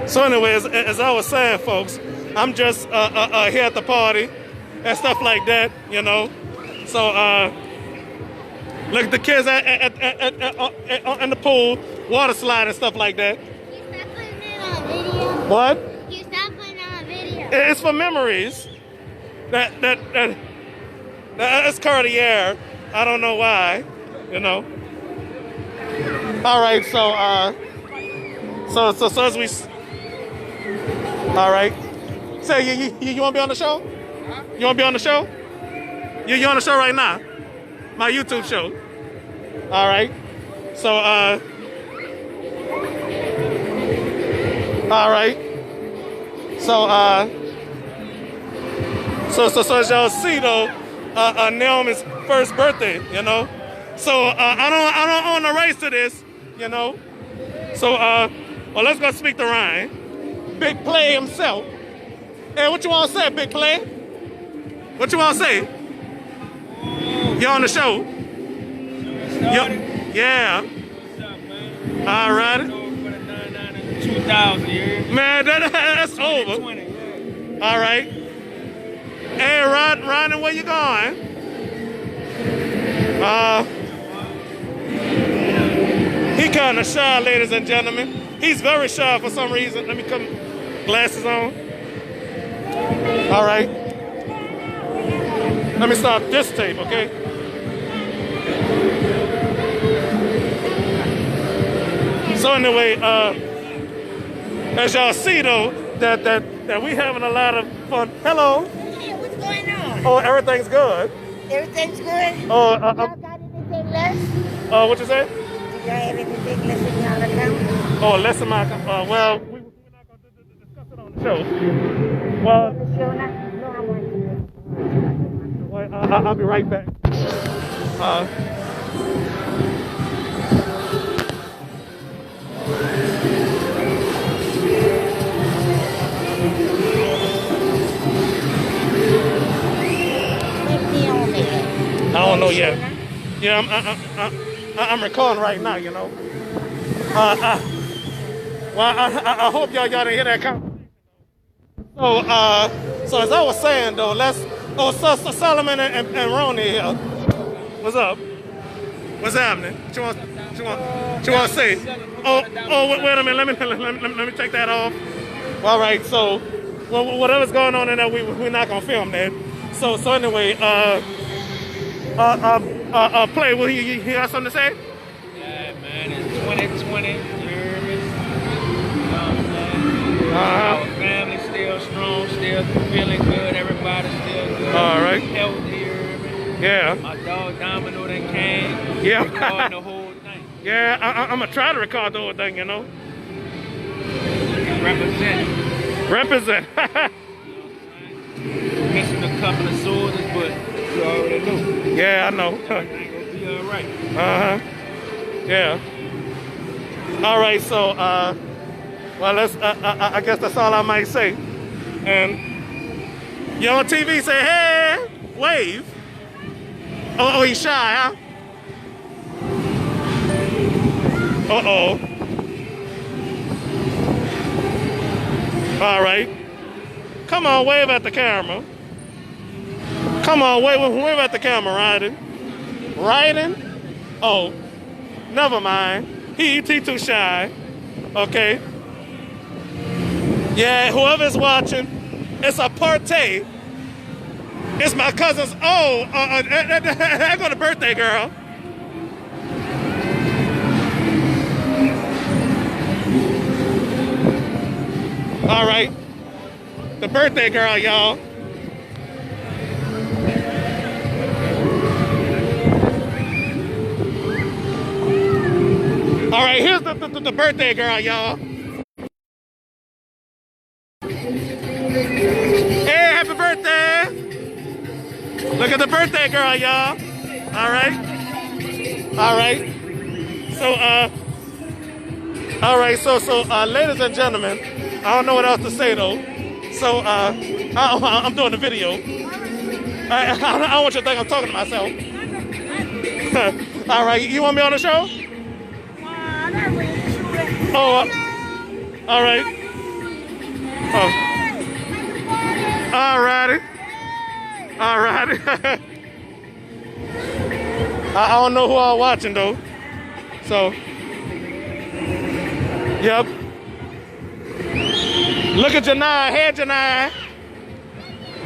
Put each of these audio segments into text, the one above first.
So anyway, as I was saying, folks, I'm just here at the party and stuff like that, you know. So look at the kids in the pool, water slide and stuff like that. You stop putting it on video. What? You stop putting it on video. It's for memories. That's Cartier. I don't know why, you know. All right, so as we. All right. So you want to be on the show? You want to be on the show? You on the show right now? My YouTube show. All right. So all right. So so as y'all see though, Naomi's first birthday, you know. So I don't own the rights to this, you know. So well, let's go speak to Ryan, Big Play himself. Hey, what you want to say, Big Play? What you want to say? You on the show? Yeah. All right. 2,000, man, that's over. 20, yeah. All right. Hey, Ron, where you going? He kind of shy, ladies and gentlemen. He's very shy for some reason. Let me come, glasses on. All right. Let me start this tape, okay? So anyway, as y'all see though, that we having a lot of fun. Hello. Hey, what's going on? Oh, everything's good. Everything's good? Oh, Y'all got anything less? what you say? Do y'all have anything less in y'all account? Oh, less of my. Well, we're not gonna discuss it on the show. Well, The show now? No, I want to. I'll be right back. I don't know yet. Yeah, I'm recording right now, you know. Well, I hope y'all didn't hear that conversation. So as I was saying though, so Solomon and Ronnie here. What's up? What's happening? What you want to say? Oh, wait a minute. Let me take that off. All right. So, whatever's going on in there, we're not gonna film that. So anyway, Play. Will you have something to say? Yeah, man. It's 2020. You hear me? Our family still strong, still feeling good. Everybody's still good. All right. Healthy. You hear me? Yeah. My dog Domino that came. Yeah. Recording the whole thing. Yeah, I'm gonna try to record the whole thing, you know. Represent. Represent. Missing a couple of soldiers, but you already know. Yeah, I know. Everything gonna be all right. Yeah. All right. So, well, I guess that's all I might say. And you on TV say, hey, wave. Oh, he's shy, huh? Uh-oh. All right. Come on, wave at the camera. Come on, wave at the camera, Riding. Riding? Oh, never mind. He too shy. Okay. Yeah, whoever's watching, it's a party. It's my cousin's. Oh, there go the birthday girl. All right. The birthday girl, y'all. All right, here's the birthday girl, y'all. Hey, happy birthday! Look at the birthday girl, y'all. All right. So, ladies and gentlemen, I don't know what else to say though. So, I'm doing the video. I don't want you to think I'm talking to myself. All right, you want me on the show? Oh, all right. All righty. All righty. I don't know who I'm watching though. So, yep. Look at Janai. Hey, Janai.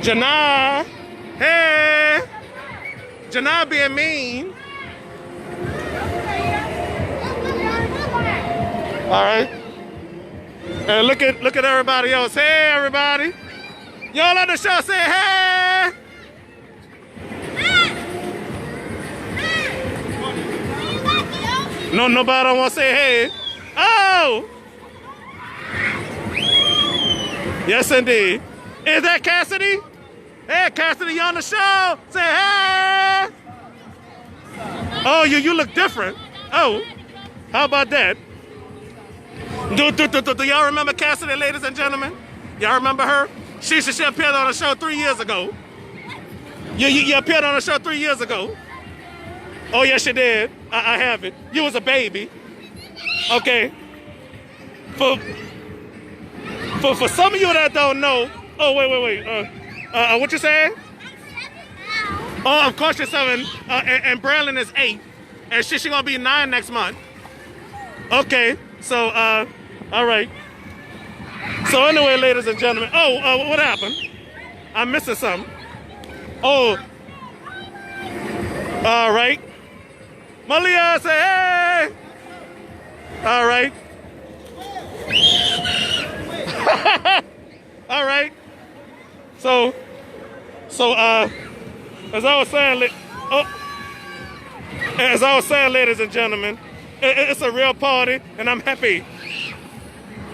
Janai. Hey. Janai being mean. All right. And look at everybody else. Hey, everybody. Y'all on the show say hey. No, nobody don't want to say hey. Oh. Yes, indeed. Is that Cassidy? Hey, Cassidy, you on the show? Say hey. Oh, you look different. Oh, how about that? Do y'all remember Cassidy, ladies and gentlemen? Y'all remember her? She appeared on the show 3 years ago. You appeared on the show 3 years ago. Oh, yes, you did. I have it. You was a baby. Okay. For some of you that don't know, oh, wait. What you saying? Oh, of course you're 7, and Braylon is 8. And she gonna be 9 next month. Okay, so, all right. So anyway, ladies and gentlemen, what happened? I'm missing something. Oh, all right. Malia, say hey. All right. All right. So, as I was saying, ladies and gentlemen, it's a real party, and I'm happy.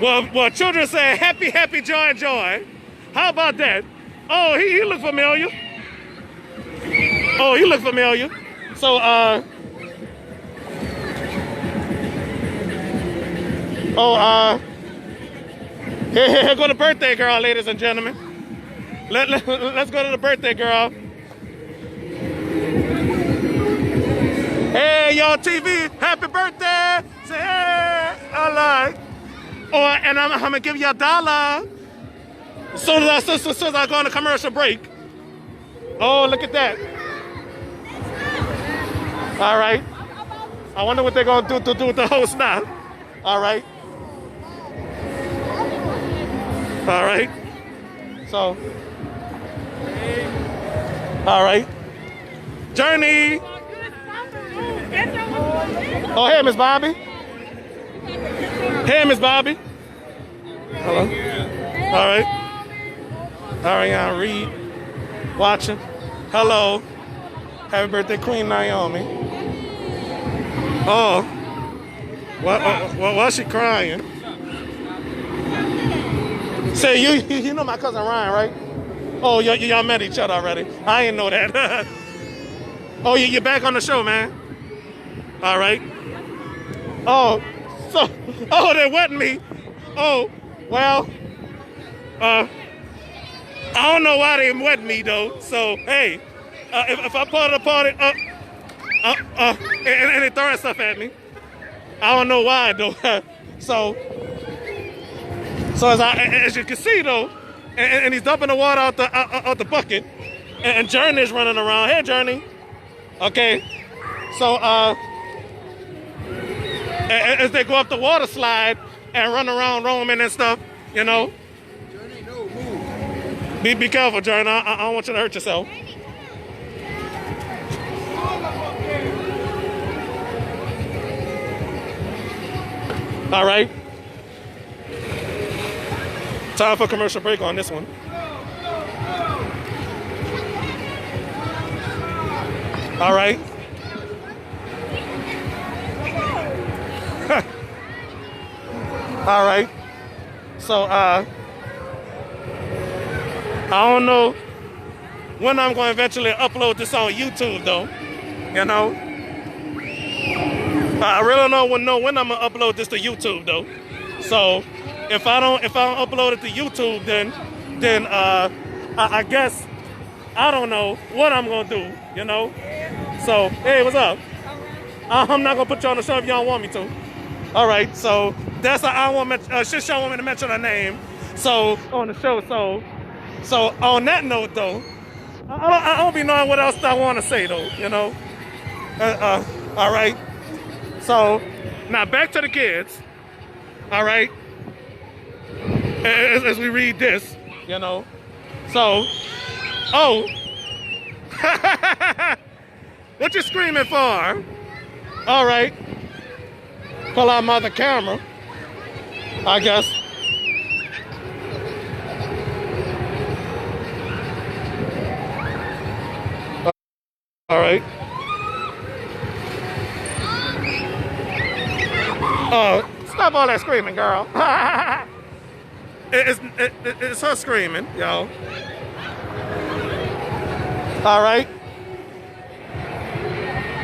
Well, children say happy, happy, joy, joy. How about that? Oh, he look familiar. Oh, he look familiar. So, here go the birthday girl, ladies and gentlemen. Let's go to the birthday girl. Hey, y'all TV, happy birthday. Say hey, all right. Oh, and I'm gonna give you $1 as soon as I go on a commercial break. Oh, look at that. All right. I wonder what they're gonna do with the host now. All right. So, all right. Journey. Oh, hey, Miss Bobby. Hey, Miss Bobby. Hello. All right. Ariana Reed. Watching. Hello. Happy birthday, Queen Nayomi. Oh. Why is she crying? Say, you know my cousin Ryan, right? Oh, y'all met each other already. I didn't know that. Oh, you're back on the show, man. All right. Oh, they wasn't me. Oh, well, I don't know why they wasn't me, though. So, hey, if I part of the party, and they throwing stuff at me, I don't know why, though. So as you can see, though, and he's dumping the water out the bucket, and Journey's running around. Hey, Journey. Okay. So, as they go up the water slide and run around roaming and stuff, you know. Journey, no, move. Be careful, Journey. I don't want you to hurt yourself. All right. Time for commercial break on this one. All right. All right. So, I don't know when I'm going to eventually upload this on YouTube, though. You know? I really don't know when I'm going to upload this to YouTube, though. So, if I don't upload it to YouTube, then I guess I don't know what I'm going to do, you know? So, hey, what's up? I'm not going to put you on the show if you don't want me to. All right, so that's I want me to mention her name. So on the show, so on that note though, I don't be knowing what else I want to say though, you know. All right. So now back to the kids. All right. As we read this, you know. So, oh, what you screaming for? All right. Pull out my other camera, I guess. All right. Stop all that screaming, girl. It's her screaming, y'all. All right.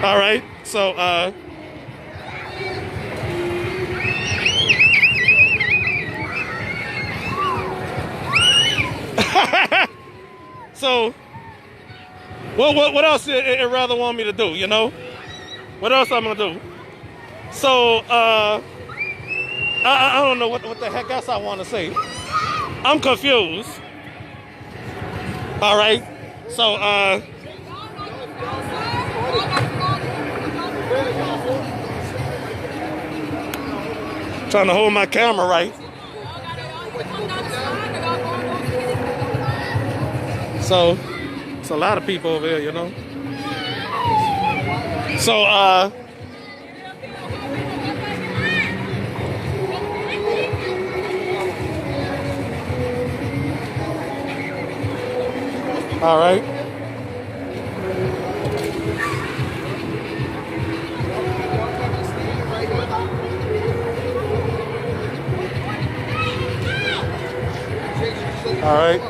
All right. So, so, what else it rather want me to do, you know? What else I'm gonna do? So, I don't know what the heck else I want to say. I'm confused. All right. So, trying to hold my camera right. So, it's a lot of people over here, you know. So, all right. All right.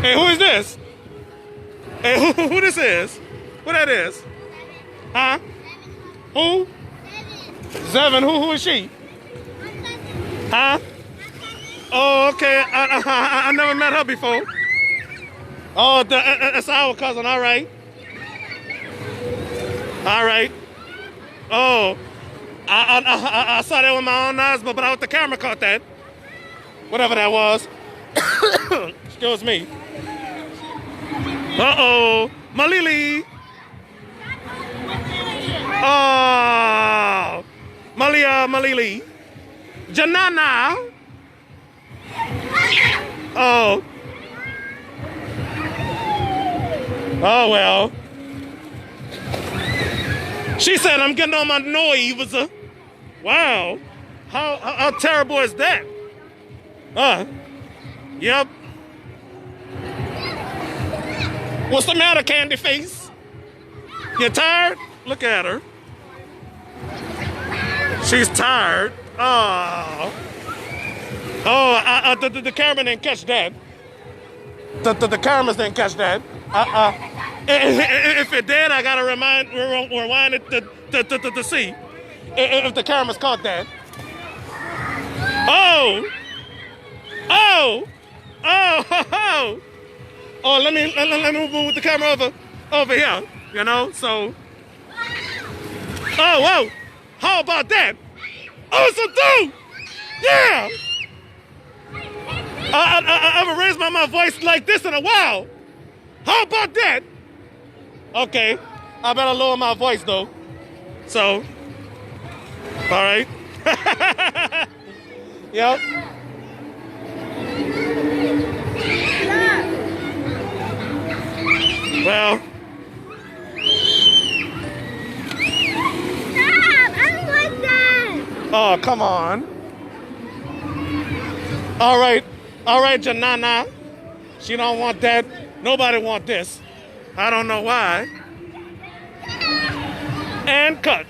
Hey, who is this? Hey, who this is? Who that is? Huh? Who? Seven. Who is she? Huh? Oh, okay. I never met her before. Oh, that's our cousin. All right. All right. Oh, I saw that with my own eyes, but I with the camera caught that. Whatever that was. Excuse me. Uh-oh. Malili. Oh. Malili. Janana. Oh. Oh, well. She said, I'm getting on my nerves. Wow. How terrible is that? Yep. What's the matter, Candy Face? You tired? Look at her. She's tired. Oh. Oh, the camera didn't catch that. The cameras didn't catch that. If it did, I gotta rewind it to see if the cameras caught that. Oh, let me move the camera over here. You know, so. Oh, whoa! How about that? Awesome too! Yeah! I haven't raised my voice like this in a while. How about that? Okay, I better lower my voice though. So, all right. Yep. Well. Stop! I don't like that. Oh, come on. All right, Janana. She don't want that. Nobody want this. I don't know why. And cut.